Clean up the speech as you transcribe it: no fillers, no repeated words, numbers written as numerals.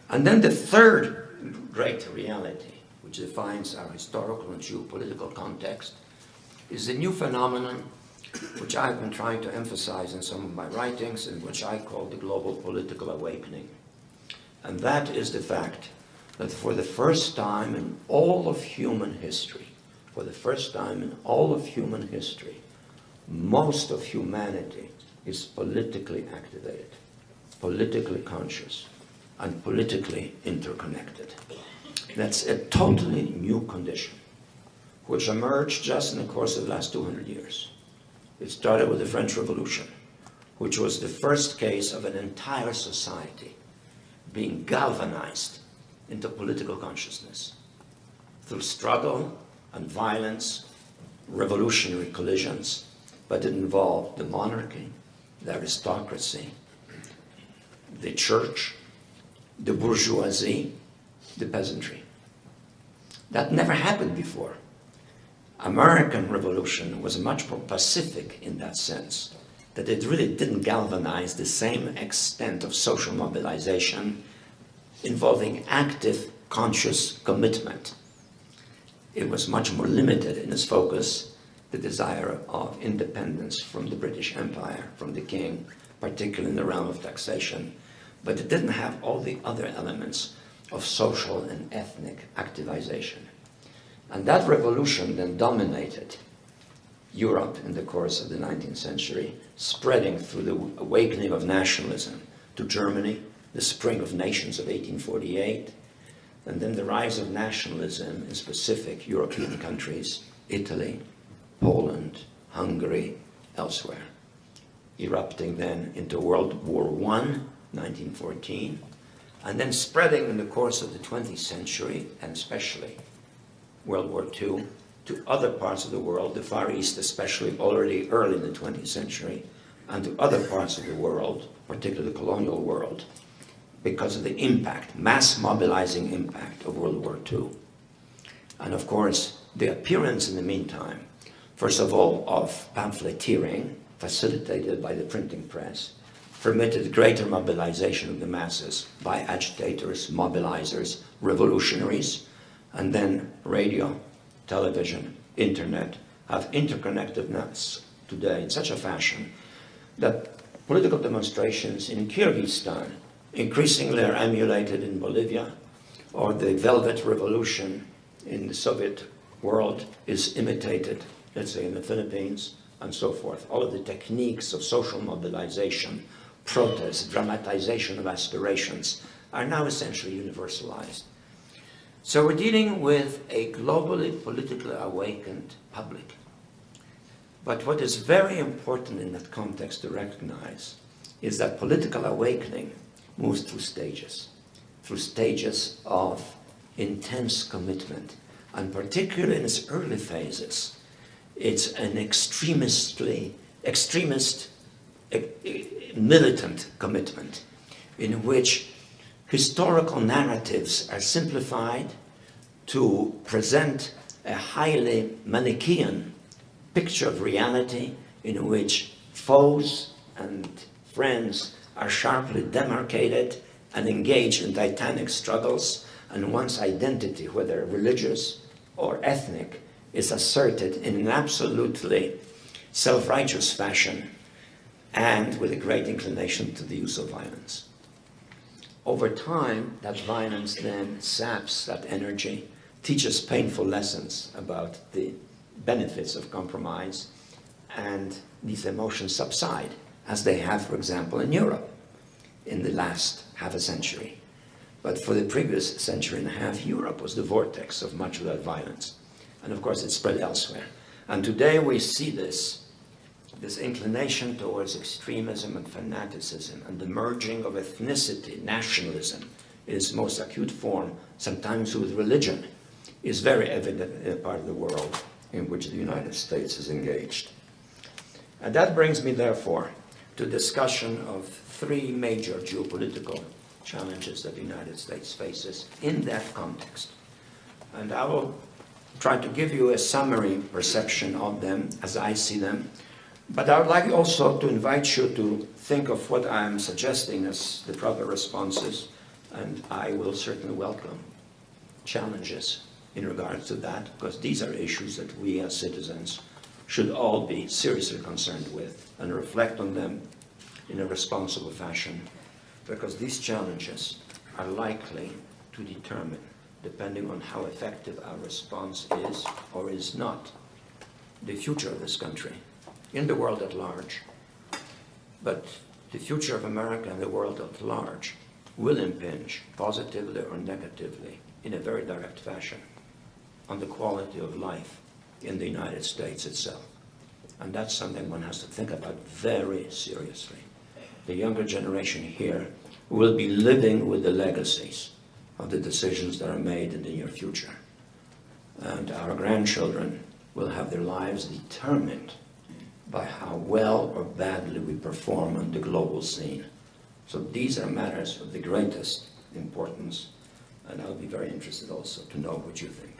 And then the third great reality, which defines our historical and geopolitical context, is a new phenomenon which I've been trying to emphasize in some of my writings, and which I call the global political awakening. And that is the fact that for the first time in all of human history, most of humanity is politically activated, politically conscious, and politically interconnected. That's a totally new condition, which emerged just in the course of the last 200 years. It started with the French Revolution, which was the first case of an entire society being galvanized into political consciousness through struggle and violence, revolutionary collisions, but it involved the monarchy, the aristocracy, the church, the bourgeoisie, the peasantry. That never happened before. American Revolution was much more pacific in that sense, that it really didn't galvanize the same extent of social mobilization involving active, conscious commitment. It was much more limited in its focus, the desire of independence from the British Empire, from the king, particularly in the realm of taxation, but it didn't have all the other elements of social and ethnic activization. And that revolution then dominated Europe in the course of the 19th century, spreading through the awakening of nationalism to Germany, the spring of nations of 1848, and then the rise of nationalism in specific European countries, Italy, Poland, Hungary, elsewhere, erupting then into World War I, 1914, and then spreading in the course of the 20th century, and especially World War II, to other parts of the world, the Far East especially, already early in the 20th century, and to other parts of the world, particularly the colonial world, because of the impact, mass mobilizing impact of World War II. And of course, the appearance in the meantime, first of all, of pamphleteering, facilitated by the printing press, permitted greater mobilization of the masses by agitators, mobilizers, revolutionaries, and then radio, television, internet have interconnectedness today in such a fashion that political demonstrations in Kyrgyzstan increasingly are emulated in Bolivia, or the Velvet Revolution in the Soviet world is imitated, let's say, in the Philippines, and so forth. All of the techniques of social mobilization, protest, dramatization of aspirations are now essentially universalized. So we're dealing with a globally politically awakened public. But what is very important in that context to recognize is that political awakening moves through stages of intense commitment, and particularly in its early phases, it's an extremist, militant commitment in which historical narratives are simplified to present a highly Manichaean picture of reality in which foes and friends are sharply demarcated and engaged in titanic struggles, and one's identity, whether religious or ethnic, is asserted in an absolutely self-righteous fashion and with a great inclination to the use of violence. Over time, that violence then saps that energy, teaches painful lessons about the benefits of compromise, and these emotions subside, as they have, for example, in Europe in the last half a century. But for the previous century and a half, Europe was the vortex of much of that violence. And of course, it spread elsewhere. And today we see this inclination towards extremism and fanaticism, and the merging of ethnicity, nationalism, in its most acute form, sometimes with religion, is very evident in a part of the world in which the United States is engaged. And that brings me, therefore, to discussion of three major geopolitical challenges that the United States faces in that context. And I will try to give you a summary perception of them as I see them, but I would like also to invite you to think of what I'm suggesting as the proper responses And I will certainly welcome challenges in regards to that, because these are issues that we as citizens should all be seriously concerned with and reflect on them in a responsible fashion, because these challenges are likely to determine, depending on how effective our response is or is not, the future of this country, in the world at large. But the future of America and the world at large will impinge, positively or negatively, in a very direct fashion, on the quality of life in the United States itself. And that's something one has to think about very seriously. The younger generation here will be living with the legacies of the decisions that are made in the near future. And our grandchildren will have their lives determined by how well or badly we perform on the global scene. So these are matters of the greatest importance, and I'll be very interested also to know what you think.